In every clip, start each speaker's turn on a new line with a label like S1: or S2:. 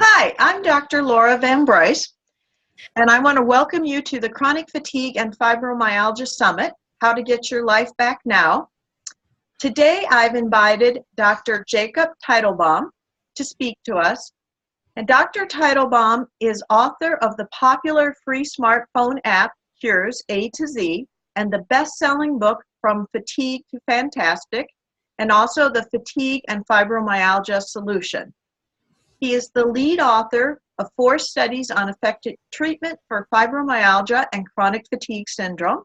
S1: Hi, I'm Dr. Laara Van Bryce, and I want to welcome you to the Chronic Fatigue and Fibromyalgia Summit, How to Get Your Life Back Now. Today, I've invited Dr. Jacob Teitelbaum to speak to us. And Dr. Teitelbaum is author of the popular free smartphone app, Cures A to Z, and the best-selling book, From Fatigue to Fantastic, and also the Fatigue and Fibromyalgia Solution. He is the lead author of 4 studies on effective treatment for fibromyalgia and chronic fatigue syndrome.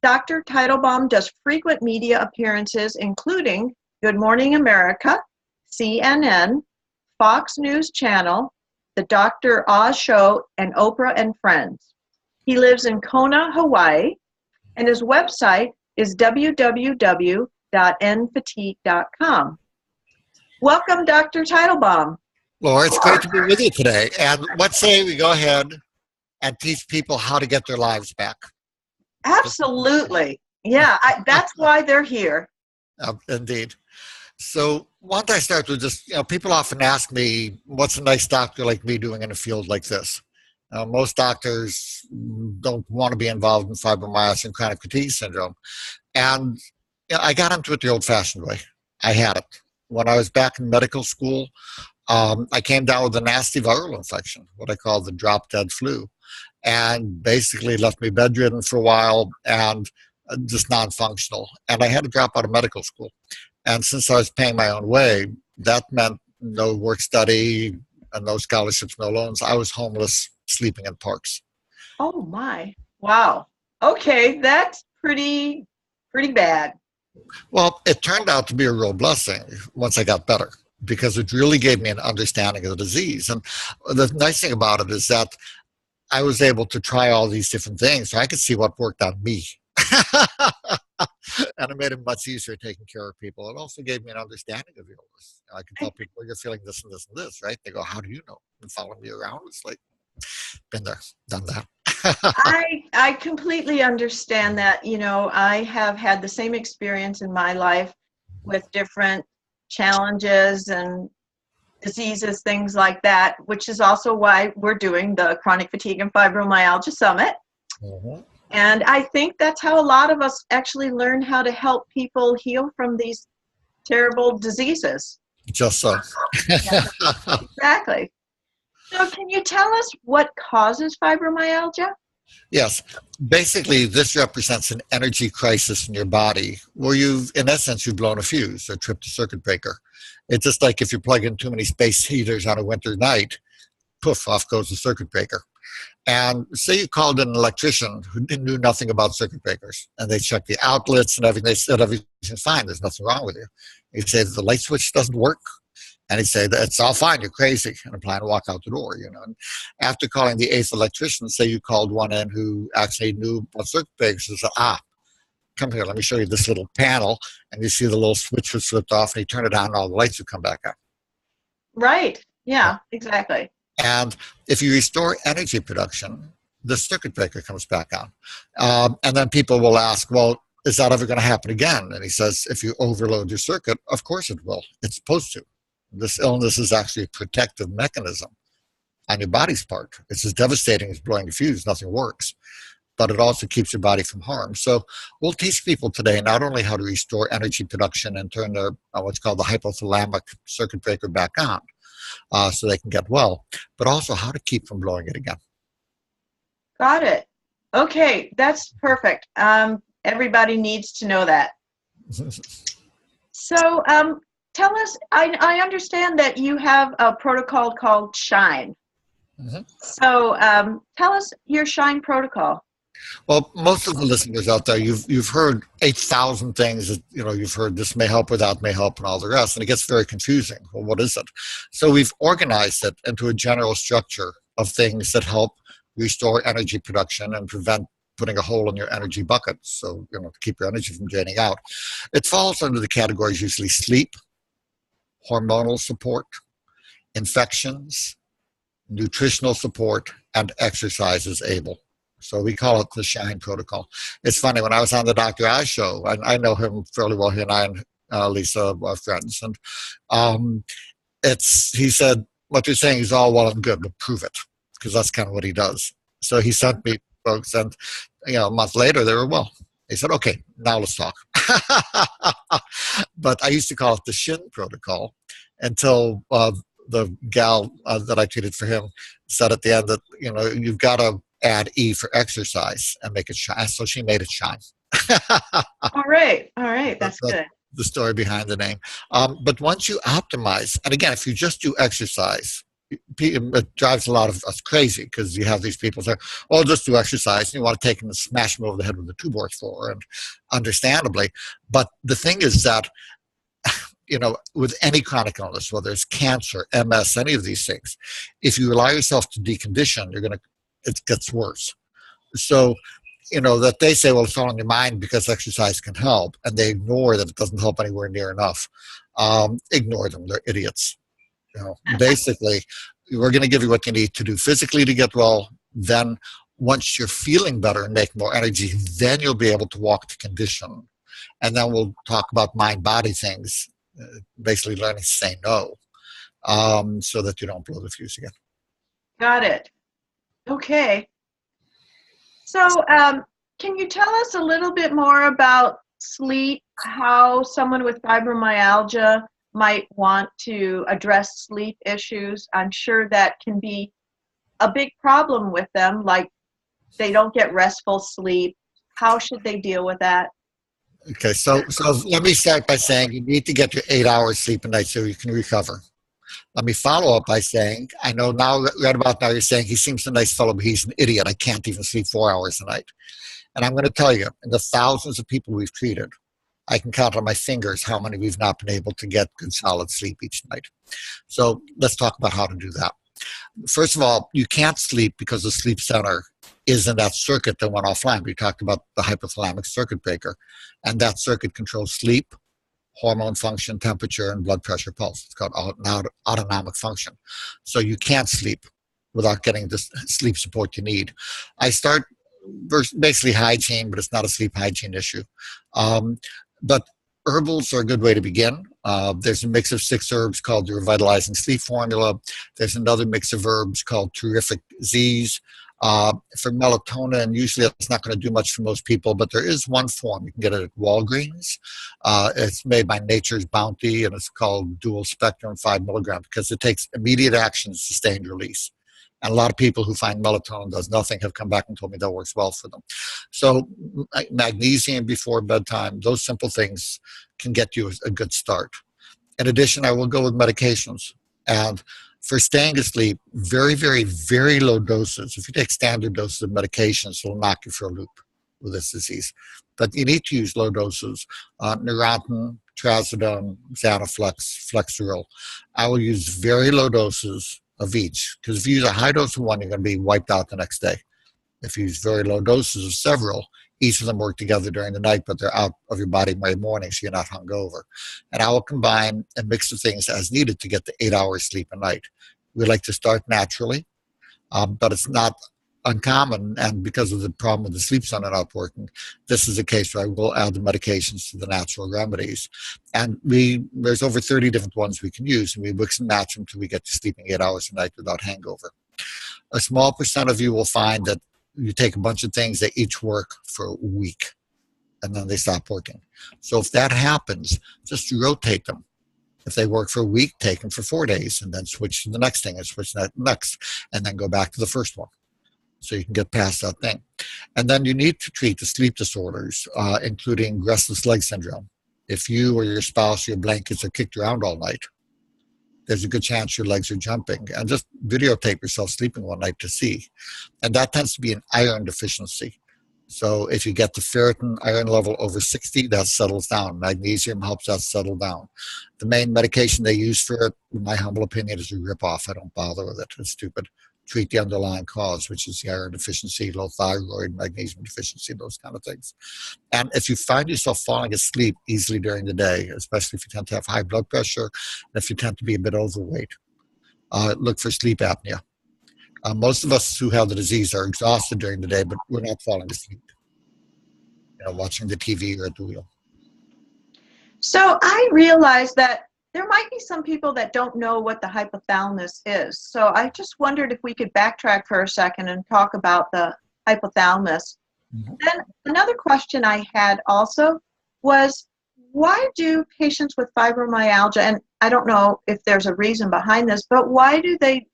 S1: Dr. Teitelbaum does frequent media appearances, including Good Morning America, CNN, Fox News Channel, The Dr. Oz Show, and Oprah and Friends. He lives in Kona, Hawaii, and his website is www.nfatigue.com. Welcome, Dr. Teitelbaum.
S2: Laura, it's great to be with you today. And let's say we go ahead and teach people how to get their lives back.
S1: Absolutely. Yeah, that's why they're here.
S2: Indeed. So why don't I start with just, people often ask me, what's a nice doctor like me doing in a field like this? Most doctors don't want to be involved in fibromyalgia and chronic fatigue syndrome. And I got into it the old-fashioned way. I had it. When I was back in medical school, I came down with a nasty viral infection, what I call the drop-dead flu, and basically left me bedridden for a while and just non-functional. And I had to drop out of medical school. And since I was paying my own way, that meant no work study, and no scholarships, no loans. I was homeless, sleeping in parks.
S1: Oh, my. Wow. Okay, that's pretty bad.
S2: Well, it turned out to be a real blessing once I got better, because it really gave me an understanding of the disease. And the nice thing about it is that I was able to try all these different things, so I could see what worked on me. And it made it much easier taking care of people. It also gave me an understanding of the illness. I could tell people, well, you're feeling this and this and this, right? They go, how do you know? And follow me around. It's like, been there, done that.
S1: I completely understand that. I have had the same experience in my life with different challenges and diseases, things like that, which is also why we're doing the Chronic Fatigue and Fibromyalgia Summit.
S2: Mm-hmm.
S1: And I think that's how a lot of us actually learn how to help people heal from these terrible diseases.
S2: Just so.
S1: Yeah, exactly. So can you tell us what causes fibromyalgia?
S2: Yes. Basically, this represents an energy crisis in your body where in essence, you've blown a fuse or tripped a circuit breaker. It's just like if you plug in too many space heaters on a winter night, poof, off goes the circuit breaker. And say you called an electrician who knew nothing about circuit breakers, and they checked the outlets and everything. They said everything's fine. There's nothing wrong with you. He'd say the light switch doesn't work. And he'd say, it's all fine, you're crazy, and I'm planning to walk out the door, And after calling the 8th electrician, say you called one in who actually knew about circuit breakers, and said, come here, let me show you this little panel, and you see the little switch was flipped off, and you turn it on, and all the lights would come back on.
S1: Right, yeah, exactly.
S2: And if you restore energy production, the circuit breaker comes back on. And then people will ask, well, is that ever going to happen again? And he says, if you overload your circuit, of course it will. It's supposed to. This illness is actually a protective mechanism on your body's part. It's as devastating as blowing a fuse. Nothing works. But it also keeps your body from harm. So we'll teach people today not only how to restore energy production and turn their what's called the hypothalamic circuit breaker back on so they can get well, but also how to keep from blowing it again.
S1: Got it. Okay, that's perfect. Everybody needs to know that. So tell us, I understand that you have a protocol called SHINE. Mm-hmm. So tell us your SHINE protocol.
S2: Well, most of the listeners out there, you've heard 8,000 things that, you've heard this may help or that may help and all the rest, and it gets very confusing. Well, what is it? So we've organized it into a general structure of things that help restore energy production and prevent putting a hole in your energy bucket, so, to keep your energy from draining out. It falls under the categories usually sleep, hormonal support, infections, nutritional support, and exercise is able. So we call it the SHINE protocol. It's funny, when I was on the Dr. Oz show, and I know him fairly well, he and I and Lisa are friends, and he said, what you're saying is all well and good, but prove it, because that's kind of what he does. So he sent me folks, and a month later they were well. He said, "Okay, now let's talk." But I used to call it the Shin protocol until the gal that I treated for him said at the end that you've got to add E for exercise and make it shine. So she made it shine.
S1: All right, that's good.
S2: The story behind the name. But once you optimize, and again, if you just do exercise, it drives a lot of us crazy, because you have these people say, "Oh, just do exercise," and you want to take them and smash them over the head with a 2-by-4 floor, and understandably. But the thing is that, with any chronic illness, whether it's cancer, MS, any of these things, if you allow yourself to decondition, it gets worse. So, that they say, well, it's all in your mind because exercise can help, and they ignore that it doesn't help anywhere near enough. Ignore them. They're idiots. Basically, we're going to give you what you need to do physically to get well. Then once you're feeling better and make more energy, then you'll be able to walk to condition. And then we'll talk about mind-body things, basically learning to say no, so that you don't blow the fuse again.
S1: Got it. Okay. So can you tell us a little bit more about sleep, how someone with fibromyalgia might want to address sleep issues? I'm sure that can be a big problem with them, like they don't get restful sleep. How should they deal with that?
S2: Okay, so let me start by saying you need to get your 8 hours sleep a night so you can recover. Let me follow up by saying, I know now, right about now, you're saying he seems a nice fellow, but he's an idiot. I can't even sleep 4 hours a night. And I'm going to tell you, in the thousands of people we've treated, I can count on my fingers how many we've not been able to get good solid sleep each night. So let's talk about how to do that. First of all, you can't sleep because the sleep center is in that circuit that went offline. We talked about the hypothalamic circuit breaker, and that circuit controls sleep, hormone function, temperature, and blood pressure pulse. It's called autonomic function. So you can't sleep without getting the sleep support you need. I start basically hygiene, but it's not a sleep hygiene issue. But herbals are a good way to begin. There's a mix of 6 herbs called the Revitalizing Sleep Formula. There's another mix of herbs called Terrific Z's. For melatonin, usually it's not going to do much for most people, but there is one form. You can get it at Walgreens. It's made by Nature's Bounty, and it's called Dual Spectrum 5 milligram because it takes immediate action, sustained release. And a lot of people who find melatonin does nothing have come back and told me that works well for them. So magnesium before bedtime, those simple things can get you a good start. In addition, I will go with medications. And for staying asleep, very, very, very low doses. If you take standard doses of medications, it'll knock you for a loop with this disease. But you need to use low doses. Neurontin, trazodone, Xanaflex, Flexeril. I will use very low doses of each, because if you use a high dose of one, you're going to be wiped out the next day. If you use very low doses of several, each of them work together during the night, but they're out of your body by morning, so you're not hungover. And I will combine a mix of things as needed to get the 8 hours sleep a night. We like to start naturally, but it's not uncommon, and because of the problem with the sleep center not working, this is a case where I will add the medications to the natural remedies. And there's over 30 different ones we can use, and we mix and match them until we get to sleeping 8 hours a night without hangover. A small percent of you will find that you take a bunch of things, they each work for a week, and then they stop working. So if that happens, just rotate them. If they work for a week, take them for 4 days, and then switch to the next thing, and switch to that next, and then go back to the first one. So you can get past that thing. And then you need to treat the sleep disorders, including restless leg syndrome. If you or your spouse, your blankets are kicked around all night, there's a good chance your legs are jumping. And just videotape yourself sleeping one night to see. And that tends to be an iron deficiency. So if you get the ferritin iron level over 60, that settles down. Magnesium helps that settle down. The main medication they use for it, in my humble opinion, is a ripoff. I don't bother with it. It's stupid. Treat the underlying cause, which is the iron deficiency, low thyroid, magnesium deficiency, those kind of things. And if you find yourself falling asleep easily during the day, especially if you tend to have high blood pressure, and if you tend to be a bit overweight, look for sleep apnea. Most of us who have the disease are exhausted during the day, but we're not falling asleep, watching the TV or at the wheel.
S1: So I realized that there might be some people that don't know what the hypothalamus is. So I just wondered if we could backtrack for a second and talk about the hypothalamus.
S2: Mhm.
S1: Then another question I had also was, why do patients with fibromyalgia, and I don't know if there's a reason behind this, but why do they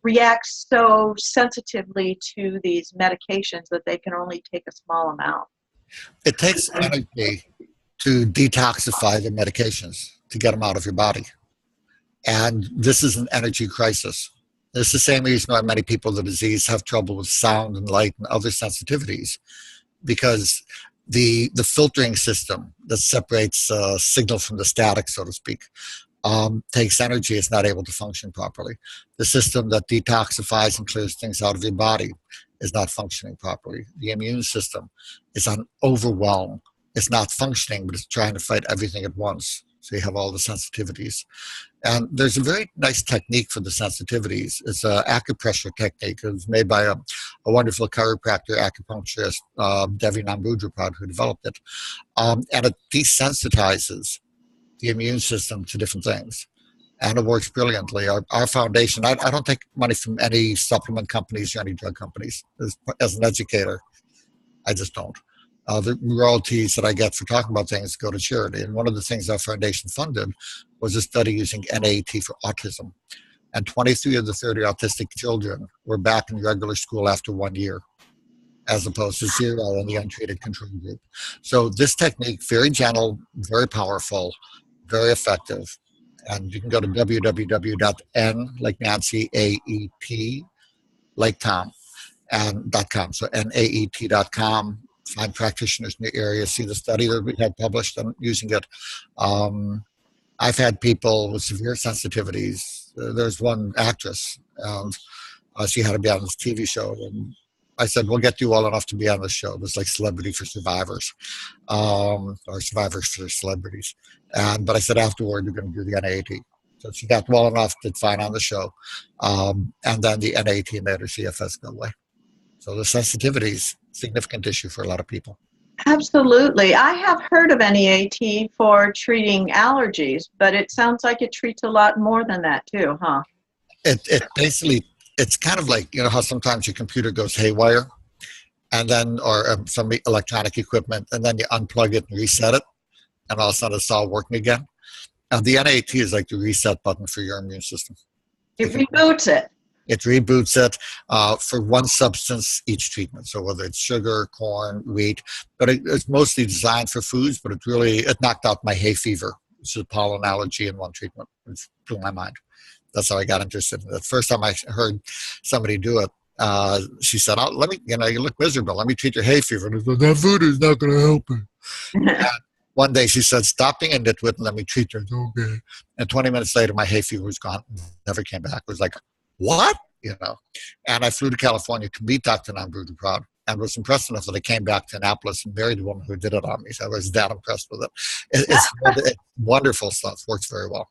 S1: react so sensitively to these medications that they can only take a small amount?
S2: It takes energy to detoxify the medications to get them out of your body. And this is an energy crisis. It's the same reason why many people with the disease have trouble with sound and light and other sensitivities, because the filtering system that separates signal from the static, so to speak, takes energy. It's not able to function properly. The system that detoxifies and clears things out of your body is not functioning properly. The immune system is on overwhelm. It's not functioning, but it's trying to fight everything at once. So you have all the sensitivities. And there's a very nice technique for the sensitivities. It's an acupressure technique. It was made by a wonderful chiropractor, acupuncturist, Devi Nambudrapad, who developed it. And it desensitizes the immune system to different things. And it works brilliantly. Our foundation, I don't take money from any supplement companies or any drug companies. As an educator, I just don't. The royalties that I get for talking about things go to charity. And one of the things our foundation funded was a study using NAT for autism. And 23 of the 30 autistic children were back in regular school after 1 year, as opposed to 0 in the untreated control group. So this technique, very gentle, very powerful, very effective. And you can go to www.n, like Nancy, AET, like Tom, and .com. So NAET.com. Find practitioners in the area, see the study that we had published and using it. I've had people with severe sensitivities. There's one actress, and she had to be on this TV show. And I said, we'll get you well enough to be on this show. It was like Celebrity for Survivors, or Survivors for Celebrities. But I said, afterward, you're going to do the NAT. So she got well enough to find on the show. And then the NAT made her CFS go away. So the sensitivity is a significant issue for a lot of people.
S1: Absolutely. I have heard of NEAT for treating allergies, but it sounds like it treats a lot more than that too, huh?
S2: It basically, it's kind of like, you know, how sometimes your computer goes haywire and then, or some electronic equipment, and then you unplug it and reset it, and all of a sudden it's all working again. And the NAT is like the reset button for your immune system.
S1: It reboots it.
S2: It reboots it for one substance each treatment. So whether it's sugar, corn, wheat, but it's mostly designed for foods, but it knocked out my hay fever, which is a pollen allergy in one treatment. It blew my mind. That's how I got interested in it. The first time I heard somebody do it, she said, you look miserable. Let me treat your hay fever. And I said, that food is not going to help it. One day she said, stop being a nitwit and let me treat you. Okay. And 20 minutes later, my hay fever was gone. Never came back. It was like, what? You know, and I flew to California to meet Dr. Nambudrapad and was impressed enough that I came back to Annapolis and married the woman who did it on me. So I was that impressed with it. It's wonderful stuff. Works very well.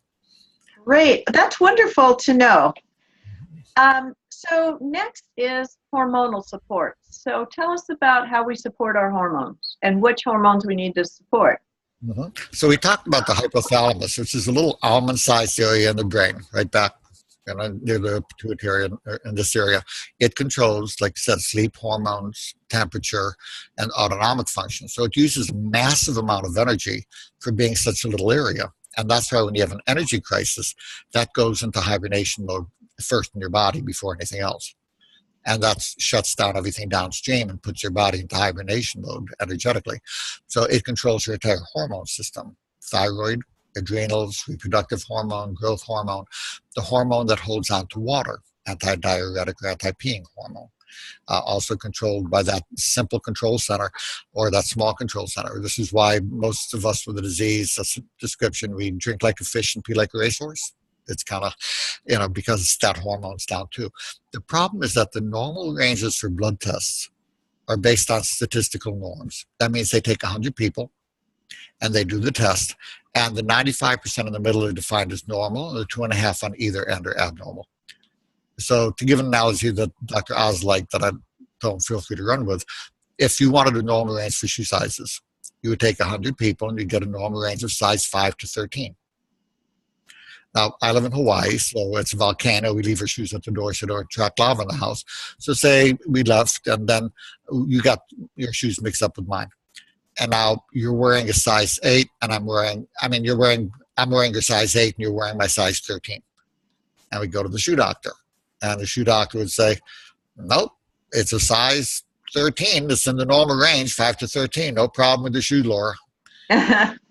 S1: Great. That's wonderful to know. So next is hormonal support. So tell us about how we support our hormones and which hormones we need to support.
S2: Mm-hmm. So we talked about the hypothalamus, which is a little almond-sized area in the brain, right back near the pituitary in this area. It controls, like I said, sleep hormones, temperature, and autonomic function. So it uses a massive amount of energy for being such a little area. And that's why when you have an energy crisis, that goes into hibernation mode first in your body before anything else. And that shuts down everything downstream and puts your body into hibernation mode energetically. So it controls your entire hormone system, thyroid, adrenals, reproductive hormone, growth hormone, the hormone that holds on to water, anti-diuretic or anti-peeing hormone. Also controlled by that simple control center or that small control center. This is why most of us with the disease, that's a description, we drink like a fish and pee like a racehorse. It's kind of, because that hormone's down too. The problem is that the normal ranges for blood tests are based on statistical norms. That means they take 100 people and they do the test, and the 95% in the middle are defined as normal, and the 2.5 on either end are abnormal. So to give an analogy that Dr. Oz liked that I don't feel free to run with, if you wanted a normal range for shoe sizes, you would take 100 people and you'd get a normal range of size 5 to 13. Now, I live in Hawaii, so it's a volcano. We leave our shoes at the door so don't attract lava in the house. So say we left, and then you got your shoes mixed up with mine. And now you're wearing a size 8, and I'm wearing a size 8, and you're wearing my size 13. And we go to the shoe doctor. And the shoe doctor would say, nope, it's a size 13. It's in the normal range, 5 to 13. No problem with the shoe, Laura.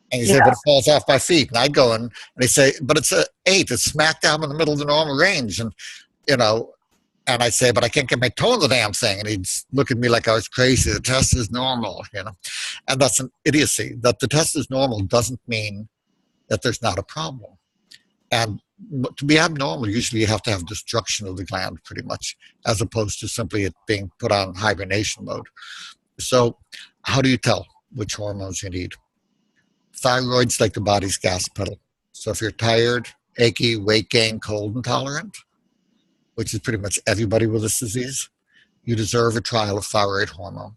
S2: And you say, but it falls off my feet. And I'd go in, and they say, but it's a 8. It's smack down in the middle of the normal range. And, and I say, but I can't get my toe in the damn thing. And he'd look at me like I was crazy. The test is normal, And that's an idiocy. That the test is normal doesn't mean that there's not a problem. And to be abnormal, usually you have to have destruction of the gland pretty much, as opposed to simply it being put on hibernation mode. So how do you tell which hormones you need? Thyroid's like the body's gas pedal. So if you're tired, achy, weight gain, cold intolerant, which is pretty much everybody with this disease, you deserve a trial of thyroid hormone.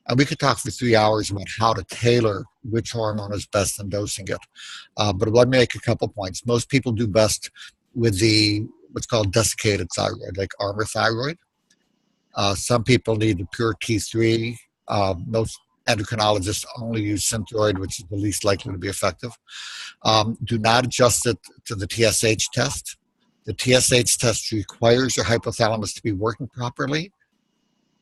S2: And we could talk for 3 hours about how to tailor which hormone is best in dosing it. But let me make a couple points. Most people do best with what's called desiccated thyroid, like Armour thyroid. Some people need the pure T3. Most endocrinologists only use Synthroid, which is the least likely to be effective. Do not adjust it to the TSH test. The TSH test requires your hypothalamus to be working properly.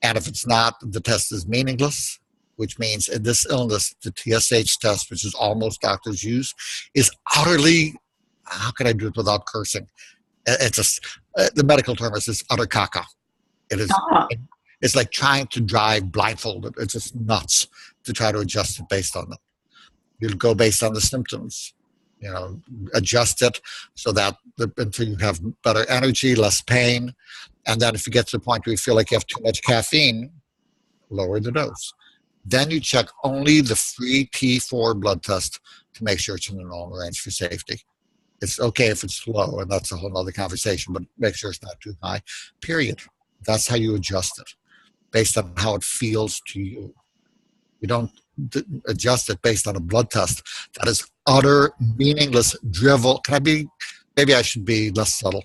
S2: And if it's not, the test is meaningless, which means in this illness, the TSH test, which is all most doctors use, is utterly, how can I do it without cursing? It's just, the medical term is just utter caca. It is, it's like trying to drive blindfolded. It's just nuts to try to adjust it based on that. You'll go based on the symptoms. Adjust it so that until you have better energy, less pain. And then if you get to the point where you feel like you have too much caffeine, lower the dose. Then you check only the free T4 blood test to make sure it's in the normal range for safety. It's okay if it's low, and that's a whole other conversation, but make sure it's not too high, period. That's how you adjust it, based on how it feels to you. You don't adjust it based on a blood test. That is utter meaningless drivel. Maybe I should be less subtle.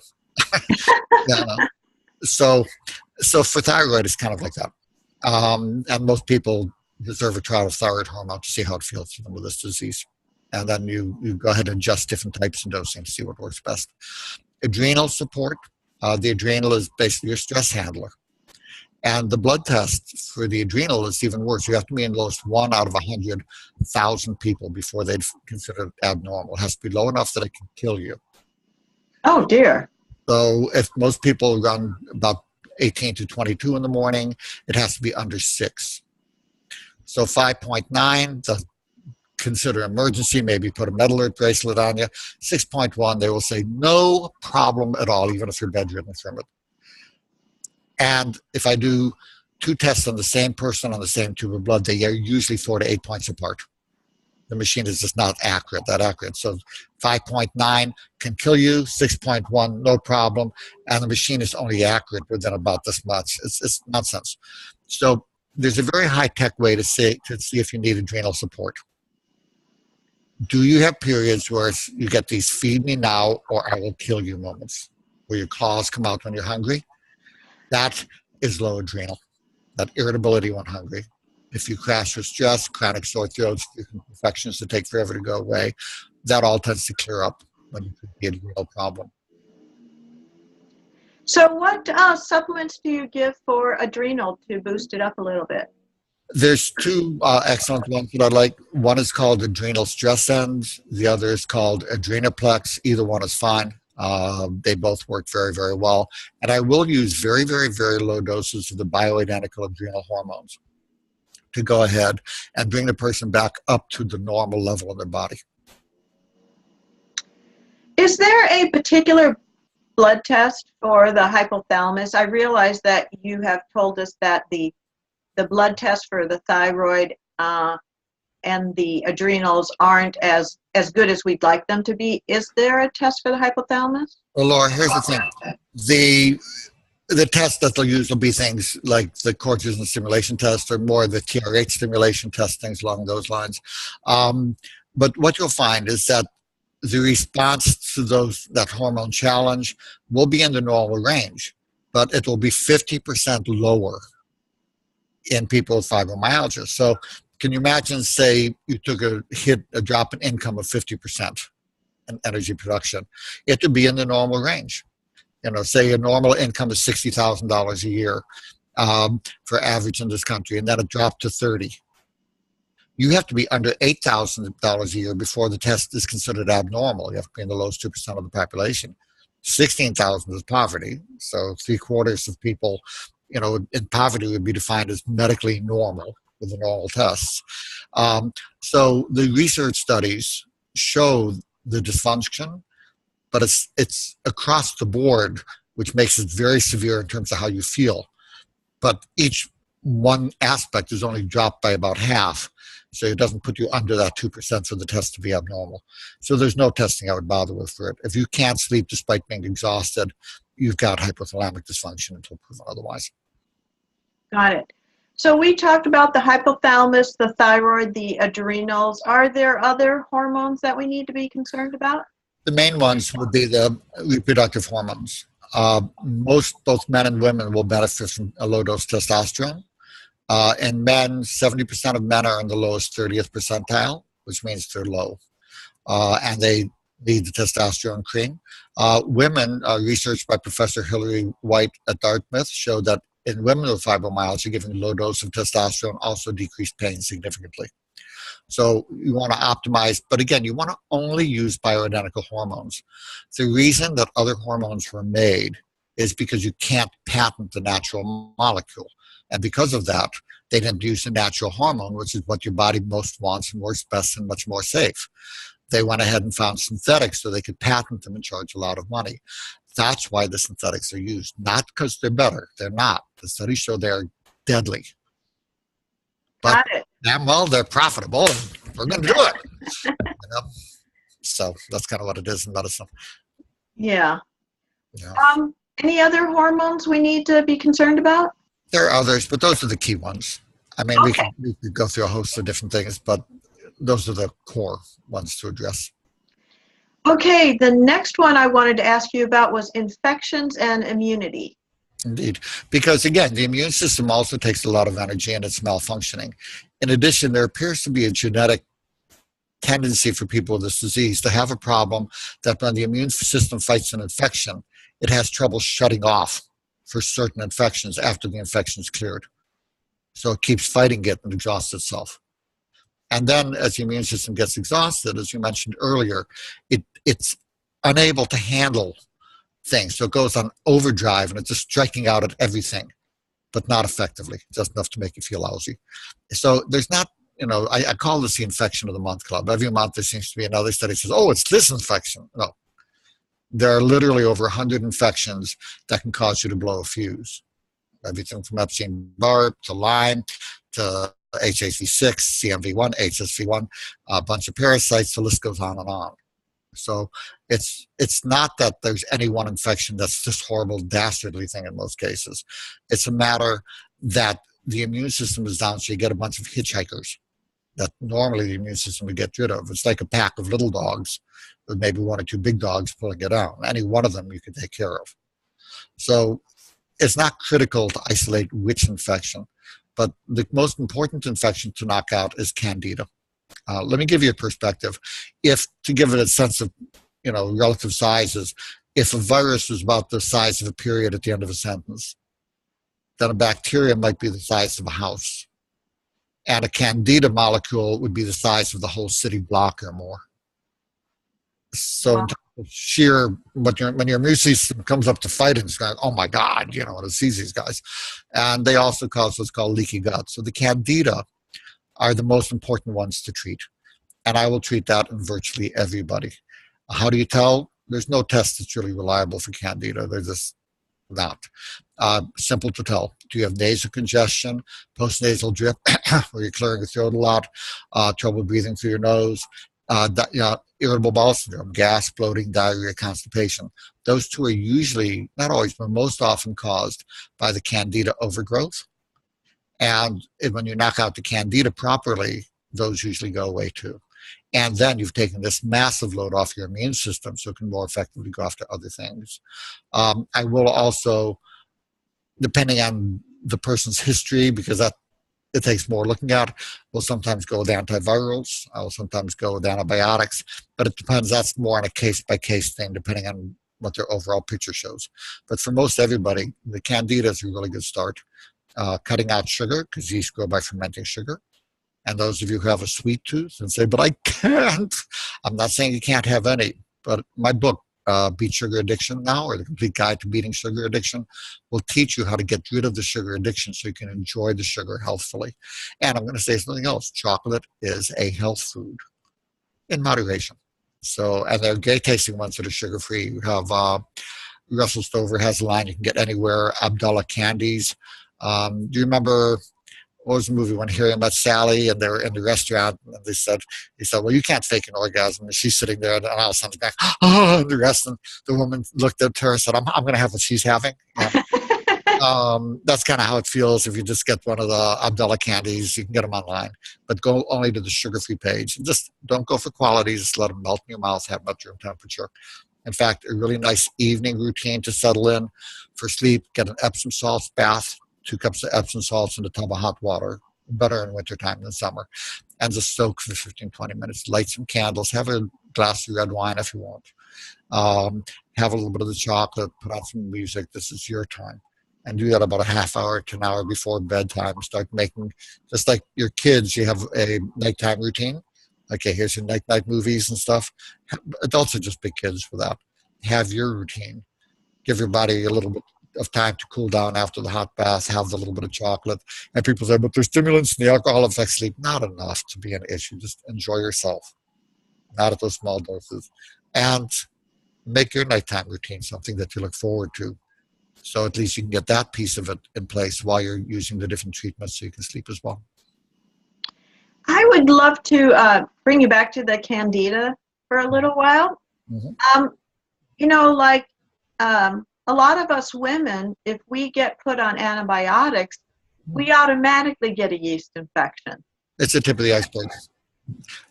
S2: So for thyroid, it's kind of like that. And most people deserve a trial of thyroid hormone to see how it feels for them with this disease. And then you go ahead and adjust different types of dosing to see what works best. Adrenal support. The adrenal is basically your stress handler. And the blood test for the adrenal is even worse. You have to be in at least 1 out of 100,000 people before they'd consider it abnormal. It has to be low enough that it can kill you.
S1: Oh, dear. So
S2: if most people run about 18 to 22 in the morning, it has to be under 6. So 5.9, consider emergency, maybe put a med alert bracelet on you. 6.1, they will say no problem at all, even if you're bedridden from it. And if I do 2 tests on the same person on the same tube of blood, they are usually 4 to 8 points apart. The machine is just not that accurate. So 5.9 can kill you, 6.1, no problem. And the machine is only accurate within about this much. It's nonsense. So there's a very high-tech way to see if you need adrenal support. Do you have periods where you get these feed me now or I will kill you moments, where your claws come out when you're hungry? That is low adrenal, that irritability when hungry. If you crash with stress, chronic sore throats, infections that take forever to go away, that all tends to clear up when you get a real problem.
S1: So what supplements do you give for adrenal to boost it up a little bit?
S2: There's 2 excellent ones that I like. One is called Adrenal Stress Ends. The other is called Adrenaplex. Either one is fine. They both work very, very well. And I will use very, very, very low doses of the bioidentical adrenal hormones to go ahead and bring the person back up to the normal level of their body.
S1: Is there a particular blood test for the hypothalamus? I realize that you have told us that the blood test for the thyroid and the adrenals aren't as good as we'd like them to be. Is there a test for the hypothalamus?
S2: Well, Laura, here's the thing. The test that they'll use will be things like the cortisol stimulation test or more the TRH stimulation test, things along those lines. But what you'll find is that the response to that hormone challenge will be in the normal range, but it will be 50% lower in people with fibromyalgia. So can you imagine, say, you took a drop in income of 50% in energy production? It would be in the normal range. Say your normal income is $60,000 a year for average in this country, and then it dropped to 30. You have to be under $8,000 a year before the test is considered abnormal. You have to be in the lowest 2% of the population. 16,000 is poverty. So 3/4 of people, in poverty would be defined as medically normal with the normal tests. So the research studies show the dysfunction, but it's across the board, which makes it very severe in terms of how you feel. But each one aspect is only dropped by about half. So it doesn't put you under that 2% for the test to be abnormal. So there's no testing I would bother with for it. If you can't sleep despite being exhausted, you've got hypothalamic dysfunction until proven otherwise.
S1: Got it. So we talked about the hypothalamus, the thyroid, the adrenals. Are there other hormones that we need to be concerned about?
S2: The main ones would be the reproductive hormones. Both men and women will benefit from a low-dose testosterone. In men, 70% of men are in the lowest 30th percentile, which means they're low. And they need the testosterone cream. Women, research by Professor Hilary White at Dartmouth showed that in women with fibromyalgia, giving a low dose of testosterone also decreased pain significantly. So you want to optimize, but again, you want to only use bioidentical hormones. The reason that other hormones were made is because you can't patent the natural molecule. And because of that, they didn't use a natural hormone, which is what your body most wants and works best and much more safe. They went ahead and found synthetics so they could patent them and charge a lot of money. That's why the synthetics are used, not because they're better. They're not. The studies show they're deadly. But damn well, they're profitable, and we're going to do it. So that's kind of what it is in medicine.
S1: Yeah. Any other hormones we need to be concerned about?
S2: There are others, but those are the key ones. I mean, we could go through a host of different things, but those are the core ones to address.
S1: Okay, the next one I wanted to ask you about was infections and immunity.
S2: Indeed, because again, the immune system also takes a lot of energy and it's malfunctioning. In addition, there appears to be a genetic tendency for people with this disease to have a problem that when the immune system fights an infection, it has trouble shutting off for certain infections after the infection is cleared. So it keeps fighting it and exhausts itself. And then as the immune system gets exhausted, as you mentioned earlier, it's unable to handle things. So it goes on overdrive and it's just striking out at everything, but not effectively, just enough to make you feel lousy. So there's not, I call this the infection of the month club. Every month there seems to be another study that says, oh, it's this infection. No. There are literally over 100 infections that can cause you to blow a fuse. Everything from Epstein-Barr to Lyme to HHV6, CMV1, HSV1, a bunch of parasites, the list goes on and on. So it's not that there's any one infection that's this horrible, dastardly thing in most cases. It's a matter that the immune system is down, so you get a bunch of hitchhikers that normally the immune system would get rid of. It's like a pack of little dogs with maybe one or two big dogs pulling it down. Any one of them you can take care of. So it's not critical to isolate which infection, but the most important infection to knock out is Candida. Let me give you a perspective. To give it a sense of, relative sizes, if a virus was about the size of a period at the end of a sentence, then a bacteria might be the size of a house. And a Candida molecule would be the size of the whole city block or more. So sheer, when your immune system comes up to fight, it's going, oh my God, it sees these guys. And they also cause what's called leaky gut. So the Candida are the most important ones to treat. And I will treat that in virtually everybody. How do you tell? There's no test that's really reliable for Candida. They're just not. Simple to tell. Do you have nasal congestion, postnasal drip, where you're clearing your throat a lot, trouble breathing through your nose, irritable bowel syndrome, gas, bloating, diarrhea, constipation. Those two are usually, not always, but most often caused by the Candida overgrowth. And when you knock out the Candida properly, those usually go away too. And then you've taken this massive load off your immune system so it can more effectively go after other things. I will also, depending on the person's history, because that it takes more looking at, we'll sometimes go with antivirals. I will sometimes go with antibiotics, but it depends. That's more on a case-by-case thing, depending on what their overall picture shows. But for most everybody, the Candida is a really good start. Cutting out sugar, because yeast grow by fermenting sugar. And those of you who have a sweet tooth and say, but I can't, I'm not saying you can't have any, but my book, Beat Sugar Addiction Now, or The Complete Guide to Beating Sugar Addiction, will teach you how to get rid of the sugar addiction so you can enjoy the sugar healthfully. And I'm going to say something else. Chocolate is a health food in moderation. So, and there are great tasting ones that are sugar-free. You have Russell Stover has a line you can get anywhere, Abdullah Candies. Do you remember, what was the movie when Harry met Sally and they were in the restaurant and he said, well, you can't fake an orgasm. And she's sitting there and all of a sudden back, oh, and the rest. And the woman looked at her and said, I'm going to have what she's having. That's kind of how it feels if you just get one of the Abdullah candies. You can get them online, but go only to the sugar-free page. And just don't go for quality. Just let them melt in your mouth, have them at room temperature. In fact, a really nice evening routine to settle in for sleep, get an Epsom salts bath, 2 cups of Epsom salts in a tub of hot water, better in wintertime than summer, and just soak for 15, 20 minutes. Light some candles, have a glass of red wine if you want. Have a little bit of the chocolate, put on some music. This is your time. And do that about a half hour to an hour before bedtime. Start making, just like your kids, you have a nighttime routine. Okay, here's your night movies and stuff. Adults are just big kids for that. Have your routine. Give your body a little bit of time to cool down after the hot bath, have the little bit of chocolate. And people say, but there's stimulants and the alcohol affects sleep. Not enough to be an issue. Just enjoy yourself, not at those small doses. And make your nighttime routine something that you look forward to. So at least you can get that piece of it in place while you're using the different treatments so you can sleep as well.
S1: I would love to bring you back to the Candida for a little while. Mm-hmm. A lot of us women, if we get put on antibiotics, we automatically get a yeast infection.
S2: It's the tip of the iceberg.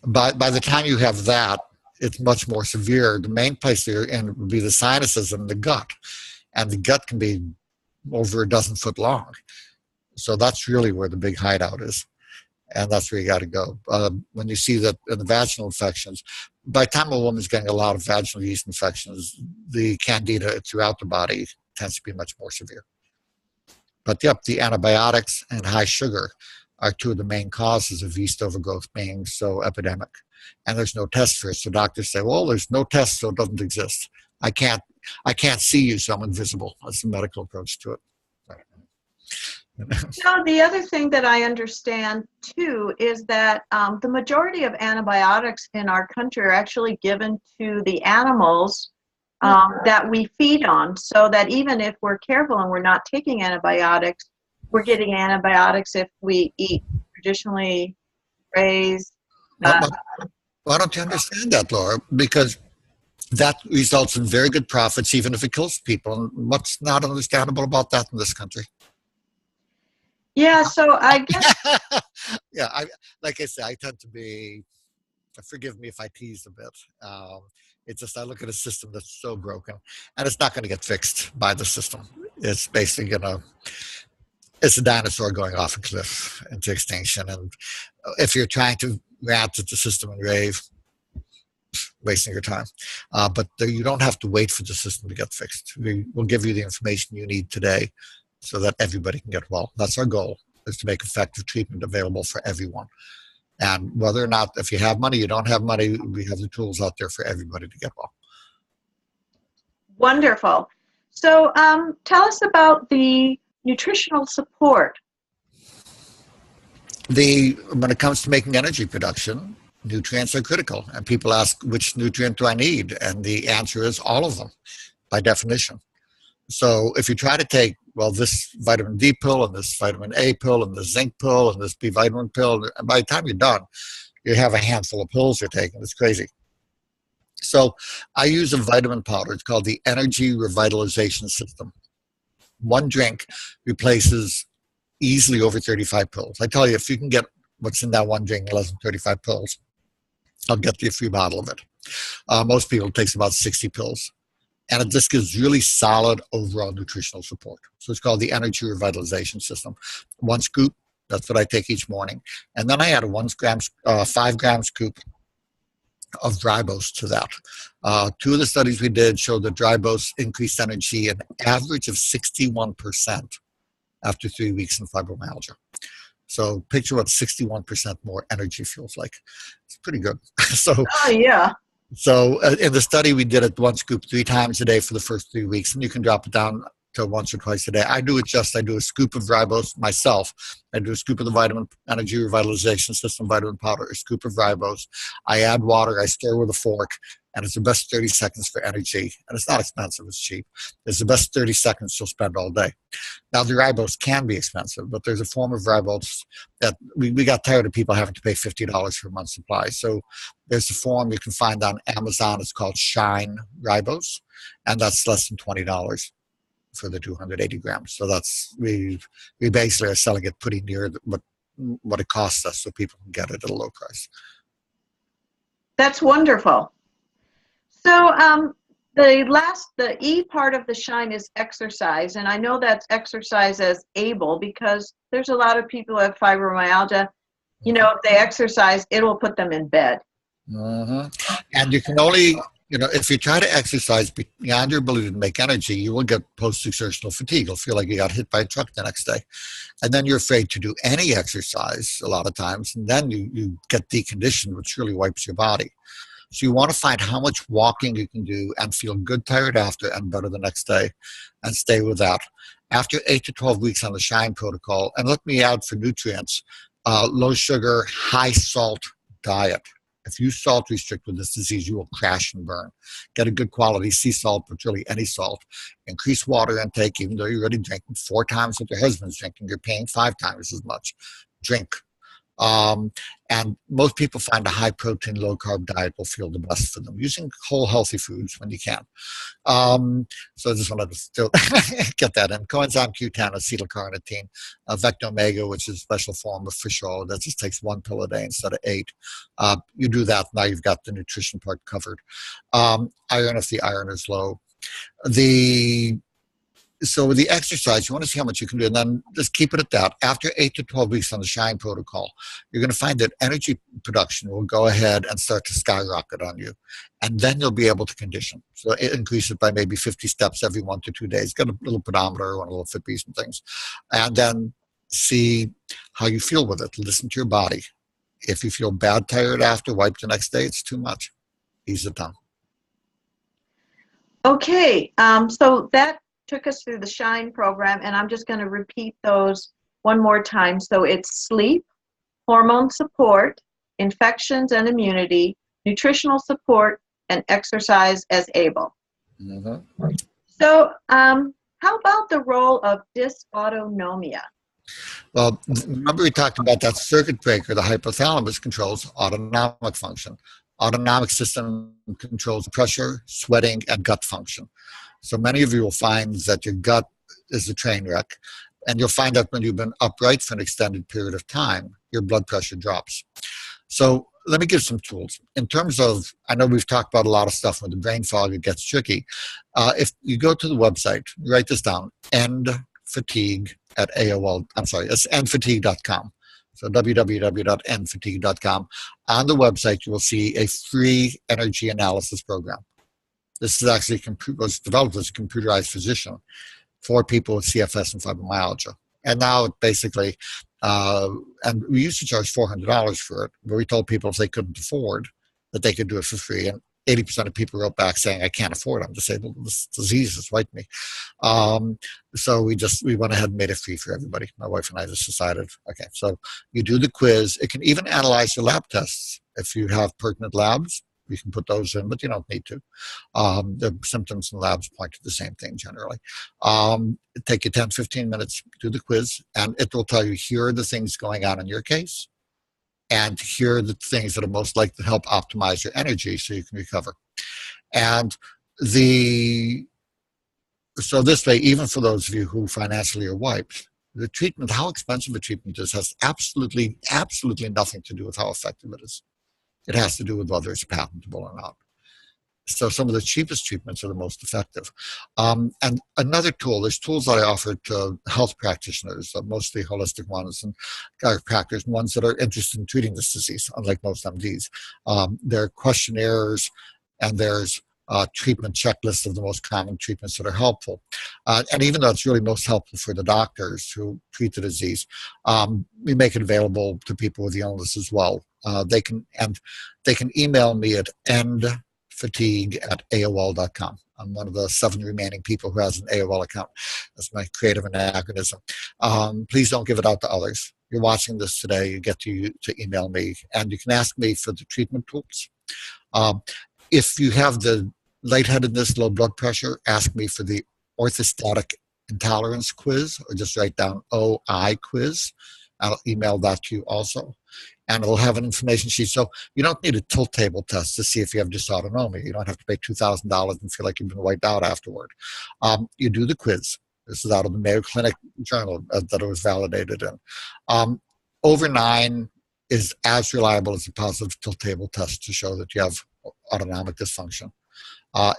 S2: By the time you have that, it's much more severe. The main place you're in would be the sinuses and the gut. And the gut can be over a dozen foot long. So that's really where the big hideout is. And that's where you got to go. When you see that in the vaginal infections, by the time a woman's getting a lot of vaginal yeast infections, the Candida throughout the body tends to be much more severe. But yep, the antibiotics and high sugar are 2 of the main causes of yeast overgrowth being so epidemic. And there's no test for it. So doctors say, well, there's no test, so it doesn't exist. I can't see you, so I'm invisible. That's the medical approach to it.
S1: The other thing that I understand too is that the majority of antibiotics in our country are actually given to the animals that we feed on, so that even if we're careful and we're not taking antibiotics, we're getting antibiotics if we eat traditionally raised.
S2: Why don't you understand that, Laura? Because that results in very good profits, even if it kills people. And what's not understandable about that in this country?
S1: Yeah, so I guess.
S2: Yeah, like I say, I tend to be, forgive me if I tease a bit. It's just I look at a system that's so broken, and it's not going to get fixed by the system. It's basically it's a dinosaur going off a cliff into extinction. And if you're trying to rant at the system and rave, wasting your time. But you don't have to wait for the system to get fixed. We'll give you the information you need today so that everybody can get well. That's our goal, is to make effective treatment available for everyone. And whether or not, if you have money, you don't have money, we have the tools out there for everybody to get well.
S1: Wonderful. So tell us about the nutritional support.
S2: When it comes to making energy production, nutrients are critical. And people ask, which nutrient do I need? And the answer is all of them, by definition. So if you try to take, well, this vitamin D pill and this vitamin A pill and this zinc pill and this B vitamin pill, and by the time you're done, you have a handful of pills you're taking. It's crazy. So I use a vitamin powder. It's called the Energy Revitalization System. 1 drink replaces easily over 35 pills. I tell you, if you can get what's in that 1 drink, less than 35 pills, I'll get you a free bottle of it. Most people, it takes about 60 pills. And it just gives really solid overall nutritional support. So it's called the Energy Revitalization System. 1 scoop, that's what I take each morning. And then I add a 5 gram scoop of ribose to that. 2 of the studies we did showed that ribose increased energy an average of 61% after 3 weeks in fibromyalgia. So picture what 61% more energy feels like. It's pretty good.
S1: Oh, yeah.
S2: So in the study, we did it 1 scoop 3 times a day for the first 3 weeks, and you can drop it down to once or twice a day. I do a scoop of ribose myself. I do a scoop of the vitamin energy revitalization system vitamin powder, a scoop of ribose. I add water, I stir with a fork, and it's the best 30 seconds for energy. And it's not expensive, it's cheap. It's the best 30 seconds you'll spend all day. Now, the ribose can be expensive, but there's a form of ribose that we got tired of people having to pay $50 for a month's supply. So there's a form you can find on Amazon. It's called Shine Ribose, and that's less than $20 for the 280 grams. So that's, we basically are selling it pretty near what it costs us so people can get it at a low price.
S1: That's wonderful. So the E part of the Shine is exercise, and I know that's exercise as able because there's a lot of people who have fibromyalgia. You know, if they exercise, it will put them in bed.
S2: Mm-hmm. And you can only, if you try to exercise beyond your ability to make energy, you will get post-exertional fatigue. You'll feel like you got hit by a truck the next day. And then you're afraid to do any exercise a lot of times, and then you get deconditioned, which really wipes your body. So you want to find how much walking you can do and feel good, tired after, and better the next day, and stay with that. After 8 to 12 weeks on the Shine protocol, and let me add for nutrients, low sugar, high salt diet. If you salt restrict with this disease, you will crash and burn. Get a good quality sea salt, but really any salt. Increase water intake, even though you're already drinking 4 times what your husband's drinking, you're paying 5 times as much. Drink. And most people find a high protein, low carb diet will feel the best for them, using whole healthy foods when you can. So I just wanted to still get that in. Coenzyme Q10, acetylcarnitine, Vectomega, which is a special form of fish oil that just takes 1 pill a day instead of 8. You do that, now you've got the nutrition part covered. Iron if the iron is low. So with the exercise, you want to see how much you can do, and then just keep it at that. After 8 to 12 weeks on the Shine protocol, you're going to find that energy production will go ahead and start to skyrocket on you, and then you'll be able to condition. So it increases by maybe 50 steps every 1 to 2 days. Get a little pedometer, one of the little Fitbits and things, and then see how you feel with it. Listen to your body. If you feel bad, tired after, wipe the next day, it's too much. Ease it down.
S1: Okay, so that took us through the Shine program, and I'm just going to repeat those one more time. So it's sleep, hormone support, infections and immunity, nutritional support, and exercise as able.
S2: Mm-hmm.
S1: So how about the role of dysautonomia?
S2: Well, remember we talked about that circuit breaker, the hypothalamus controls autonomic function. Autonomic system controls pressure, sweating, and gut function. So many of you will find that your gut is a train wreck, and you'll find that when you've been upright for an extended period of time, your blood pressure drops. So let me give some tools. In terms of, I know we've talked about a lot of stuff with the brain fog, it gets tricky. If you go to the website, write this down, endfatigue at AOL, I'm sorry, it's endfatigue.com. So www.endfatigue.com. On the website, you will see a free energy analysis program. This is actually was developed as a computerized physician for people with CFS and fibromyalgia. And now it basically, and we used to charge $400 for it, but we told people if they couldn't afford that they could do it for free. And 80% of people wrote back saying, I can't afford it. I'm disabled. This disease has wiped me. So we went ahead and made it free for everybody. My wife and I just decided, okay, so you do the quiz. It can even analyze your lab tests. If you have pertinent labs, you can put those in, but you don't need to. The symptoms and labs point to the same thing generally. It take you 10, 15 minutes, do the quiz, and it will tell you here are the things going on in your case, and here are the things that are most likely to help optimize your energy so you can recover. And so this way, even for those of you who financially are wiped, the treatment, how expensive a treatment is, has absolutely nothing to do with how effective it is. It has to do with whether it's patentable or not. So some of the cheapest treatments are the most effective. And another tool, there's tools that I offer to health practitioners, mostly holistic ones and chiropractors, ones that are interested in treating this disease, unlike most MDs. There are questionnaires and there's treatment checklists of the most common treatments that are helpful. And even though it's really most helpful for the doctors who treat the disease, we make it available to people with the illness as well. They can email me at endfatigue@aol.com. I'm one of the 7 remaining people who has an AOL account. That's my creative anachronism. Please don't give it out to others. You're watching this today, you get to email me, and you can ask me for the treatment tools. If you have the lightheadedness, low blood pressure, ask me for the orthostatic intolerance quiz, or just write down OI quiz. I'll email that to you also. And it'll have an information sheet. So you don't need a tilt table test to see if you have dysautonomia. You don't have to pay $2,000 and feel like you've been wiped out afterward. You do the quiz. This is out of the Mayo Clinic journal that it was validated in. Over 9 is as reliable as a positive tilt table test to show that you have autonomic dysfunction.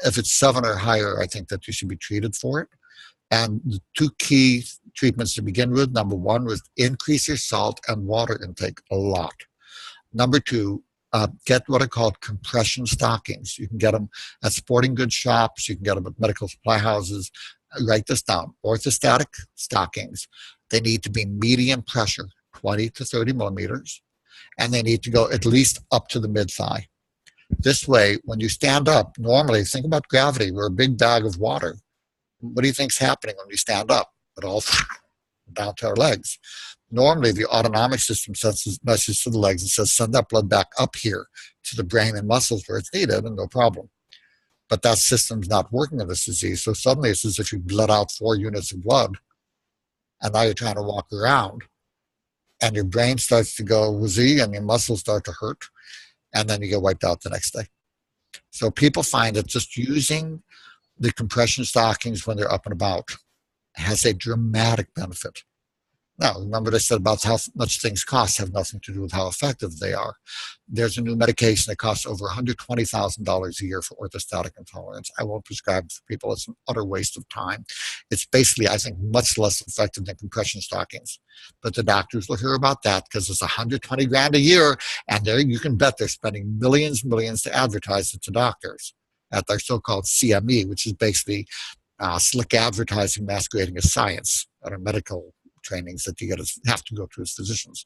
S2: If it's 7 or higher, I think that you should be treated for it. And the 2 key treatments to begin with, number 1 was increase your salt and water intake a lot. Number 2, get what are called compression stockings. You can get them at sporting goods shops. You can get them at medical supply houses. Write this down. Orthostatic stockings. They need to be medium pressure, 20 to 30 millimeters, and they need to go at least up to the mid-thigh. This way, when you stand up, normally, think about gravity. We're a big bag of water. What do you think's happening when we stand up? It all down to our legs. Normally, the autonomic system sends messages to the legs and says, send that blood back up here to the brain and muscles where it's needed, and no problem. But that system's not working in this disease. So suddenly it's as if you bled out 4 units of blood, and now you're trying to walk around, and your brain starts to go woozy, and your muscles start to hurt, and then you get wiped out the next day. So people find that just using the compression stockings when they're up and about has a dramatic benefit. Now, remember what I said about how much things cost have nothing to do with how effective they are. There's a new medication that costs over $120,000 a year for orthostatic intolerance. I won't prescribe it for people. It's an utter waste of time. It's basically, I think, much less effective than compression stockings. But the doctors will hear about that because it's $120,000 a year, and there you can bet they're spending millions and millions to advertise it to doctors at their so-called CME, which is basically slick advertising masquerading as science at our medical trainings that you have to go through as physicians.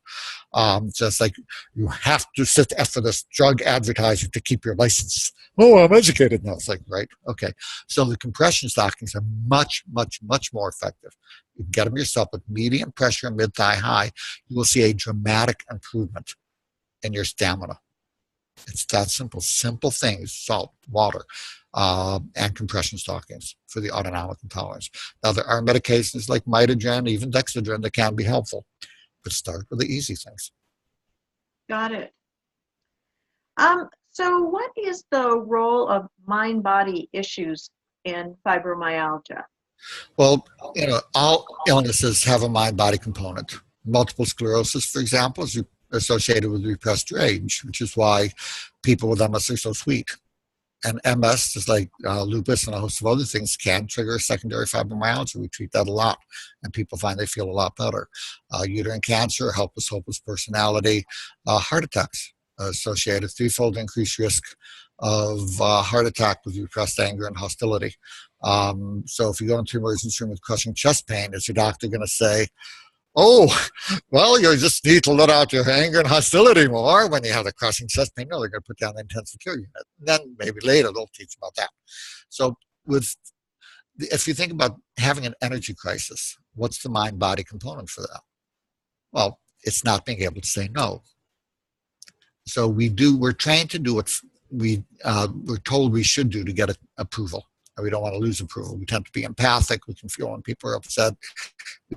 S2: Just like you have to sit for this drug advertising to keep your license. Oh, I'm educated now. It's like, right, okay. So the compression stockings are much, much, much more effective. You can get them yourself with medium pressure and mid-thigh high. You will see a dramatic improvement in your stamina. It's that simple. Simple things, salt, water, and compression stockings for the autonomic intolerance. Now, there are medications like mitogen, even dexedrine, that can be helpful, but start with the easy things.
S1: Got it. So what is the role of mind-body issues in fibromyalgia?
S2: Well, all illnesses have a mind-body component. Multiple sclerosis, for example, is associated with repressed rage, which is why people with MS are so sweet. And MS, just like lupus and a host of other things, can trigger secondary fibromyalgia. We treat that a lot, and people find they feel a lot better. Uterine cancer, helpless, hopeless personality, heart attacks associated, 3-fold increased risk of heart attack with repressed anger and hostility. So if you go into the emergency room with crushing chest pain, is your doctor going to say, oh, well, you just need to let out your anger and hostility more when you have the crushing chest pain? No, they're going to put down the intensive care unit. Then maybe later they'll teach about that. So if you think about having an energy crisis, what's the mind-body component for that? Well, it's not being able to say no. So we're trained to do what we're told we should do to get approval. We don't want to lose approval. We tend to be empathic. We can feel when people are upset.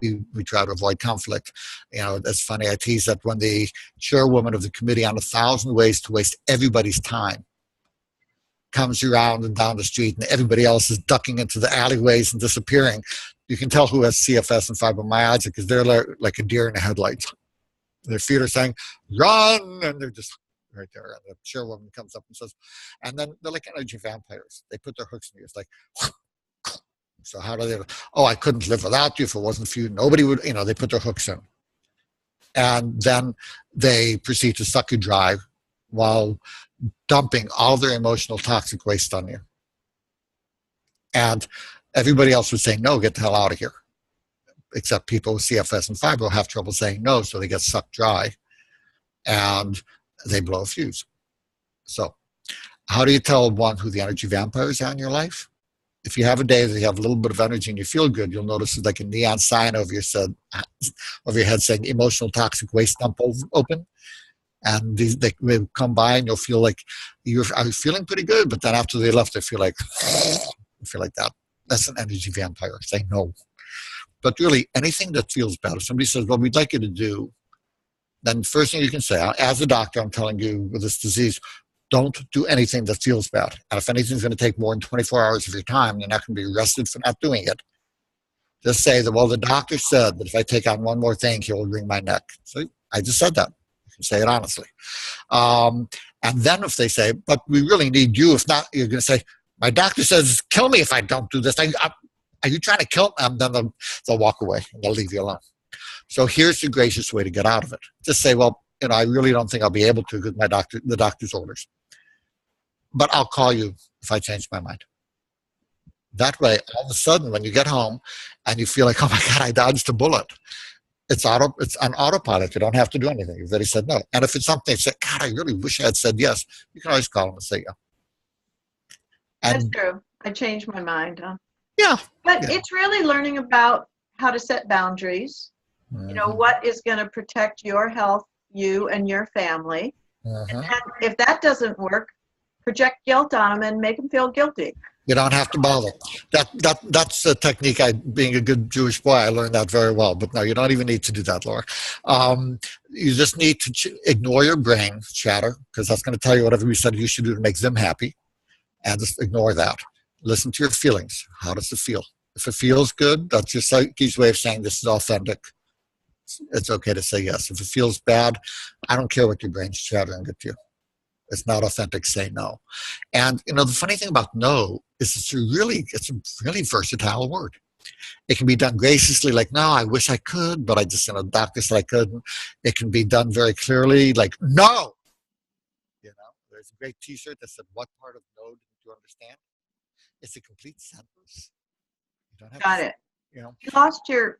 S2: We try to avoid conflict. That's funny. I tease that when the chairwoman of the Committee on 1,000 Ways to Waste Everybody's Time comes around and down the street and everybody else is ducking into the alleyways and disappearing, you can tell who has CFS and fibromyalgia because they're like a deer in the headlights. Their feet are saying, run, and they're just right there. And the chairwoman comes up and says, and then they're like energy vampires. They put their hooks in you. It's like, so how do they, oh, I couldn't live without you if it wasn't for you. Nobody would, they put their hooks in. And then they proceed to suck you dry while dumping all their emotional toxic waste on you. And everybody else would say, no, get the hell out of here. Except people with CFS and fibro have trouble saying no, so they get sucked dry and they blow a fuse. So how do you tell one who the energy vampires are in your life? If you have a day that you have a little bit of energy and you feel good, you'll notice it's like a neon sign over your head saying emotional toxic waste dump open. And they will come by and you'll feel like you're feeling pretty good, but then after they left, they feel like, that. That's an energy vampire saying no. But really, anything that feels bad, if somebody says, well, we'd like you to do, then the first thing you can say, as a doctor, I'm telling you with this disease, don't do anything that feels bad. And if anything's going to take more than 24 hours of your time, you're not going to be arrested for not doing it. Just say that, well, the doctor said that if I take on one more thing, he'll wring my neck. So I just said that. You can say it honestly. And then if they say, but we really need you, if not, you're going to say, my doctor says, kill me if I don't do this. Are you trying to kill me? Then they'll walk away and they'll leave you alone. So here's the gracious way to get out of it. Just say, well, I really don't think I'll be able to because the doctor's orders. But I'll call you if I change my mind. That way, all of a sudden, when you get home and you feel like, oh my God, I dodged a bullet, it's on autopilot. You don't have to do anything. You've already said no. And if it's something, say, God, I really wish I had said yes, you can always call them and say yeah.
S1: That's true. I changed my mind. Huh?
S2: Yeah.
S1: But it's really learning about how to set boundaries.
S2: Mm-hmm.
S1: What is going to protect your health, you and your family.
S2: Mm-hmm.
S1: And if that doesn't work, project guilt on them and make them feel guilty.
S2: You don't have to bother. That's a technique. Being a good Jewish boy, I learned that very well. But no, you don't even need to do that, Laura. You just need to ignore your brain chatter, because that's going to tell you whatever you said you should do to make them happy, and just ignore that. Listen to your feelings. How does it feel? If it feels good, that's your psyche's way of saying this is authentic. It's okay to say yes. If it feels bad, I don't care what your brain's chattering at you. It's not authentic, say no. And the funny thing about no is it's a really versatile word. It can be done graciously, like, no, I wish I could, but I just, doctor said I couldn't. It can be done very clearly, like, no. There's a great t-shirt that said, what part of no didn't you understand? It's a complete sentence. You don't have
S1: Got it. You lost your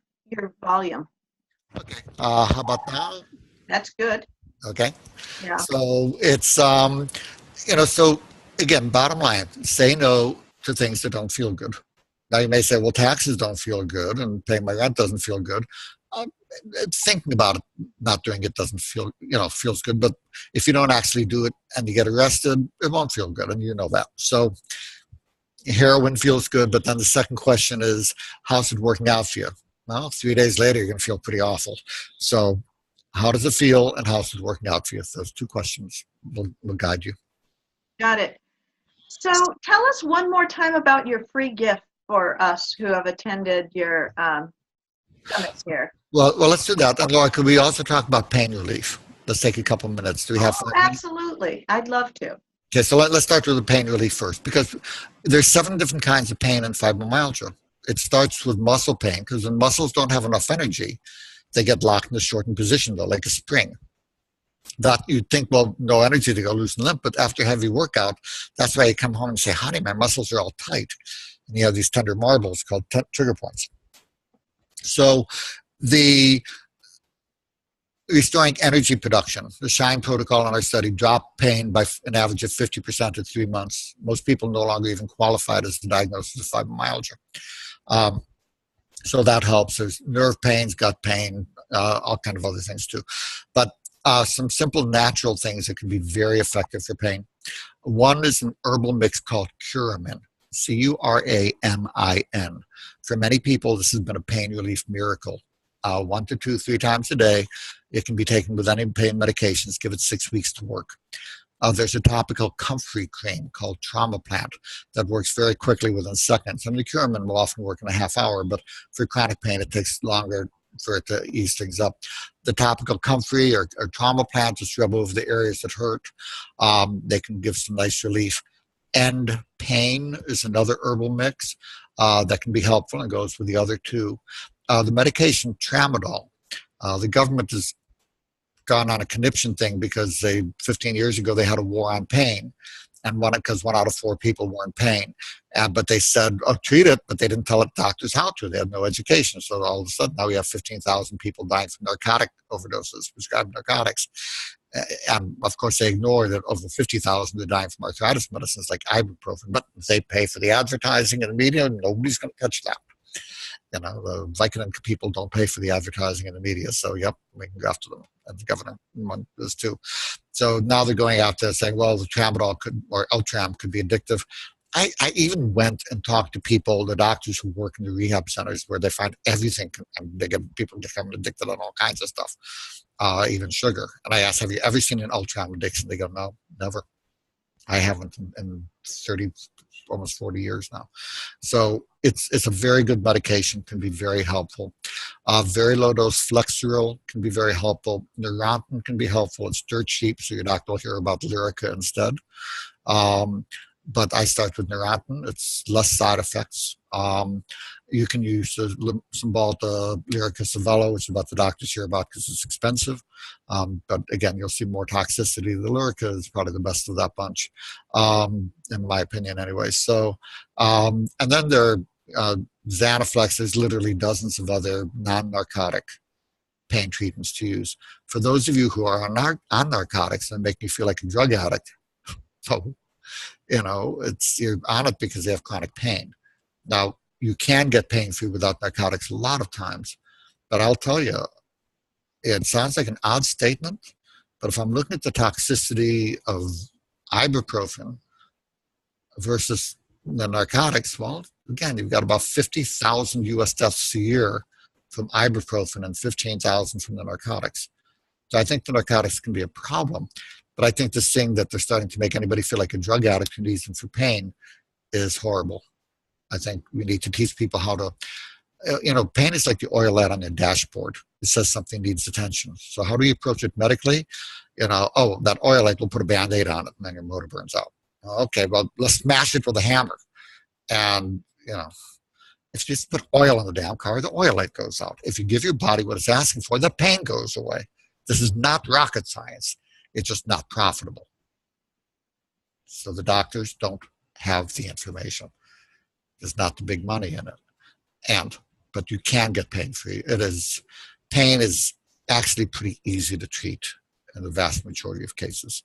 S1: volume.
S2: Okay. How about now?
S1: That's good.
S2: Okay.
S1: Yeah.
S2: So it's, so again, bottom line, say no to things that don't feel good. Now you may say, well, taxes don't feel good and paying my rent doesn't feel good. Thinking about it, not doing it doesn't feel, feels good. But if you don't actually do it and you get arrested, it won't feel good. And you know that. So heroin feels good. But then the second question is, how's it working out for you? Well, 3 days later, you're going to feel pretty awful. So how does it feel and how's it working out for you? Those two questions will guide you.
S1: Got it. So tell us one more time about your free gift for us who have attended your summits here.
S2: Well, let's do that. And Laura, could we also talk about pain relief? Let's take a couple minutes. Do we have?
S1: Absolutely. I'd love to.
S2: Okay, so let's start with the pain relief first, because there's 7 different kinds of pain in fibromyalgia. It starts with muscle pain, because when muscles don't have enough energy, they get locked in a shortened position, though, like a spring. That you'd think, well, no energy to go loose and limp, but after a heavy workout, that's why you come home and say, honey, my muscles are all tight. And you have these tender marbles called trigger points. So the restoring energy production, the SHINE protocol in our study dropped pain by an average of 50% at 3 months. Most people no longer even qualified as the diagnosis of fibromyalgia. So that helps. There's nerve pains, gut pain, all kind of other things too. But some simple natural things that can be very effective for pain. One is an herbal mix called Curamin, Curamin. For many people, this has been a pain relief miracle. 1 to 2, 3 times a day. It can be taken with any pain medications. Give it 6 weeks to work. There's a topical comfrey cream called Trauma Plant that works very quickly within seconds. And the Curamin will often work in a half hour, but for chronic pain, it takes longer for it to ease things up. The topical comfrey or trauma plant, just rub over the areas that hurt. They can give some nice relief. End pain is another herbal mix that can be helpful and goes with the other two. The medication tramadol. The government has gone on a conniption thing because 15 years ago, they had a war on pain. And because 1 out of 4 people were in pain. But they said, oh, treat it, but they didn't tell doctors how to. They had no education. So all of a sudden, now we have 15,000 people dying from narcotic overdoses, prescribed narcotics. And of course, they ignore that over 50,000 are dying from arthritis medicines like ibuprofen. But they pay for the advertising in the media, and nobody's going to touch that. You know, the Vicodin people don't pay for the advertising in the media. So, yep, we can go after them. And the governor does too. So now they're going out there saying, well, the tramadol or Eltram could be addictive. I even went and talked to people, the doctors who work in the rehab centers, where they find everything, and they get people becoming addicted on all kinds of stuff, even sugar. And I asked, have you ever seen an Eltram addiction? They go, no, never. I haven't in 30, almost 40 years now. So it's a very good medication, can be very helpful. Very low dose Flexeril can be very helpful. Neurontin can be helpful. It's dirt cheap, so your doctor will hear about Lyrica instead. But I start with Neurontin. It's less side effects. You can use Cymbalta, Lyrica, Savello, which is what the doctors hear about because it's expensive. But again, you'll see more toxicity. The Lyrica is probably the best of that bunch, in my opinion anyway. So, and then there are Xanaflex. There's literally dozens of other non-narcotic pain treatments to use. For those of you who are on narcotics and make me feel like a drug addict, so, you know, you're on it because they have chronic pain. Now, you can get pain-free without narcotics a lot of times, but I'll tell you, it sounds like an odd statement, but if I'm looking at the toxicity of ibuprofen versus the narcotics, well, again, you've got about 50,000 U.S. deaths a year from ibuprofen and 15,000 from the narcotics. So I think the narcotics can be a problem, but I think this thing that they're starting to make anybody feel like a drug addict who needs them for pain is horrible. I think we need to teach people how to, pain is like the oil light on your dashboard. It says something needs attention. So how do you approach it medically? Oh, that oil light, will put a Band-Aid on it and then your motor burns out. Okay, well, let's smash it with a hammer. And, if you just put oil on the damn car, the oil light goes out. If you give your body what it's asking for, the pain goes away. This is not rocket science. It's just not profitable. So the doctors don't have the information. There's not the big money in it. But you can get pain-free. Pain is actually pretty easy to treat in the vast majority of cases.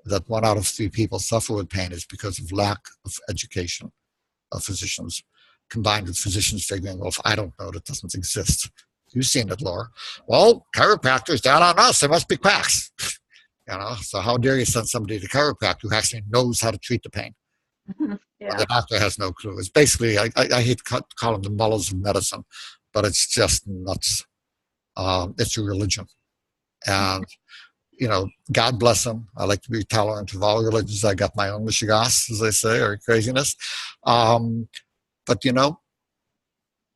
S2: That 1 out of 3 people suffer with pain is because of lack of education of physicians, combined with physicians figuring, well, if I don't know, it doesn't exist. You've seen it, Laura. Well, chiropractors down on us, they must be quacks. So how dare you send somebody to chiropractor who actually knows how to treat the pain? Yeah. Well, the doctor has no clue. It's basically, I hate to call them the mullahs of medicine, but it's just nuts. It's a religion. And, God bless them. I like to be tolerant of all religions. I got my own mishigas, as they say, or craziness. But,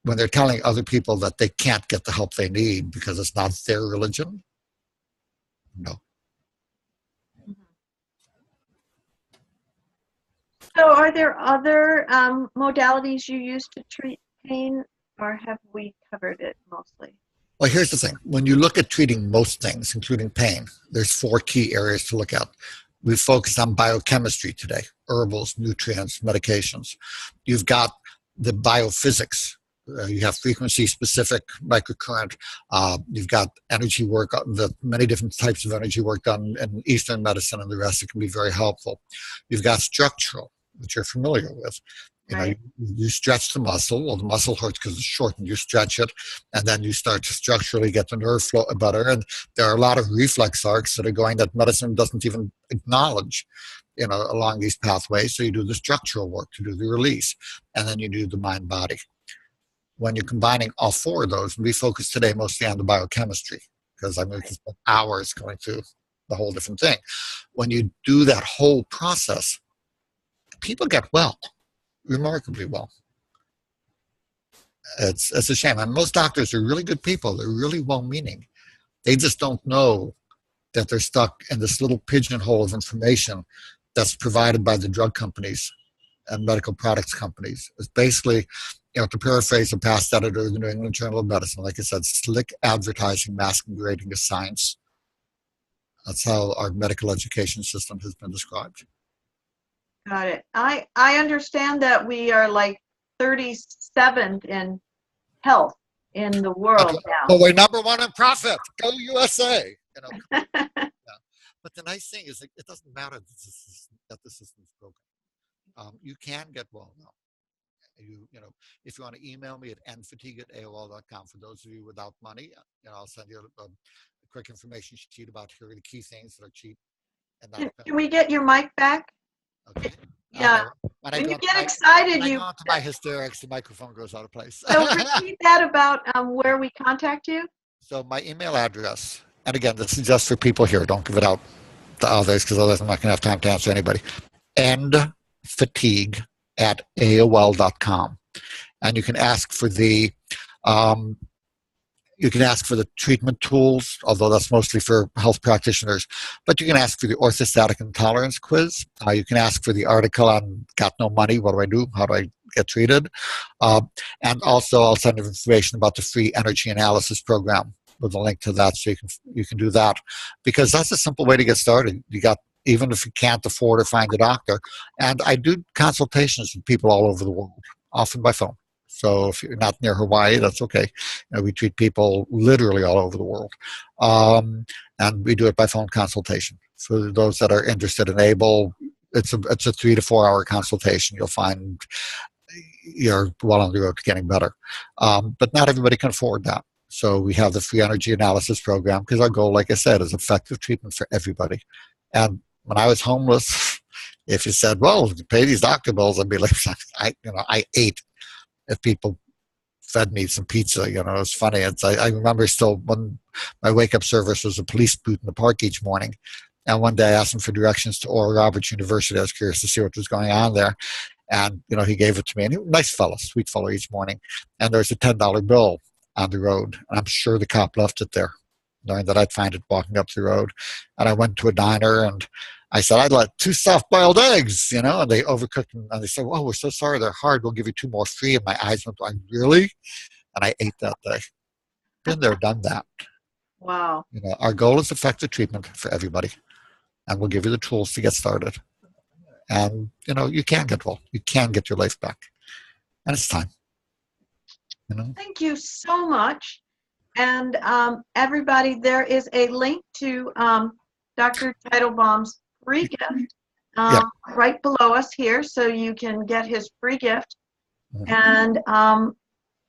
S2: when they're telling other people that they can't get the help they need because it's not their religion, no.
S1: So are there other modalities you use to treat pain, or have we covered it mostly?
S2: Well, here's the thing. When you look at treating most things, including pain, there's 4 key areas to look at. We focus on biochemistry today, herbals, nutrients, medications. You've got the biophysics. You have frequency-specific microcurrent. You've got energy work, the many different types of energy work done in Eastern medicine and the rest. It can be very helpful. You've got structural, which you're familiar with.
S1: Right.
S2: You stretch the muscle. Well, the muscle hurts because it's shortened. You stretch it, and then you start to structurally get the nerve flow better. And there are a lot of reflex arcs that are going that medicine doesn't even acknowledge, along these pathways. So you do the structural work to do the release, and then you do the mind-body. When you're combining all 4 of those, and we focus today mostly on the biochemistry, because we can spend hours going through the whole different thing. When you do that whole process, people get well, remarkably well. It's a shame. And most doctors are really good people. They're really well-meaning. They just don't know that they're stuck in this little pigeonhole of information that's provided by the drug companies and medical products companies. It's basically, to paraphrase a past editor of the New England Journal of Medicine, like I said, slick advertising masquerading as science. That's how our medical education system has been described.
S1: Got it. I understand that we are like 37th in health in the world now.
S2: Well, we're number one in profit. Go USA. Yeah. But the nice thing is, it doesn't matter that the system is broken. You can get well now. If you want to email me at nfatigue@aol.com, for those of you without money, I'll send you a quick information sheet about here are the key things that are cheap. And
S1: can we get your mic back?
S2: Okay.
S1: Yeah. When you get excited,
S2: you go into my hysterics, the microphone goes out of place.
S1: So repeat that about where we contact you.
S2: So my email address, and again, this is just for people here. Don't give it out to others, because otherwise I'm not going to have time to answer anybody. endfatigue@aol.com, and you can ask for the treatment tools, although that's mostly for health practitioners. But you can ask for the orthostatic intolerance quiz. You can ask for the article on "Got No Money, What Do I Do? How do I get treated?" And also, I'll send information about the free energy analysis program with a link to that, so you can do that, because that's a simple way to get started. Even if you can't afford to find a doctor, and I do consultations with people all over the world, often by phone. So if you're not near Hawaii, that's okay. We treat people literally all over the world. And we do it by phone consultation. For those that are interested and able, it's a 3 to 4 hour consultation. You'll find you're well on the road to getting better. But not everybody can afford that. So we have the free energy analysis program, because our goal, like I said, is effective treatment for everybody. And when I was homeless, if you said, well, pay these doctor bills, I'd be like, I ate. If people fed me some pizza, it's funny. I remember still when my wake-up service was a police boot in the park each morning. And one day I asked him for directions to Oral Roberts University. I was curious to see what was going on there. And, he gave it to me. And he was a nice fellow, sweet fellow each morning. And there's a $10 bill on the road. And I'm sure the cop left it there, knowing that I'd find it walking up the road. And I went to a diner and I said, I'd like 2 soft-boiled eggs, and they overcooked them. And they said, oh, we're so sorry, they're hard. We'll give you 2 more free. And my eyes went, really? And I ate that day. Been there, done that.
S1: Wow.
S2: Our goal is effective treatment for everybody. And we'll give you the tools to get started. And, you can get well. You can get your life back. And it's time.
S1: Thank you so much. And everybody, there is a link to Dr. Teitelbaum's free gift right below us here, so you can get his free gift. Mm-hmm. And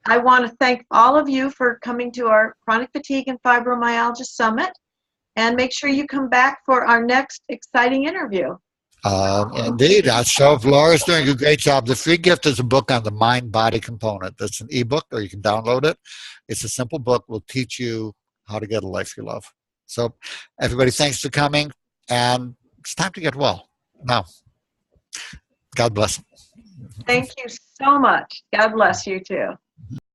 S1: I want to thank all of you for coming to our Chronic Fatigue and Fibromyalgia Summit, and make sure you come back for our next exciting interview.
S2: Indeed, I'm sure Laura's doing a great job. The free gift is a book on the mind-body component. It's an ebook, or you can download it. It's a simple book. Will teach you how to get a life you love. So, everybody, thanks for coming, and it's time to get well. Now, God bless.
S1: Thank you so much. God bless you too.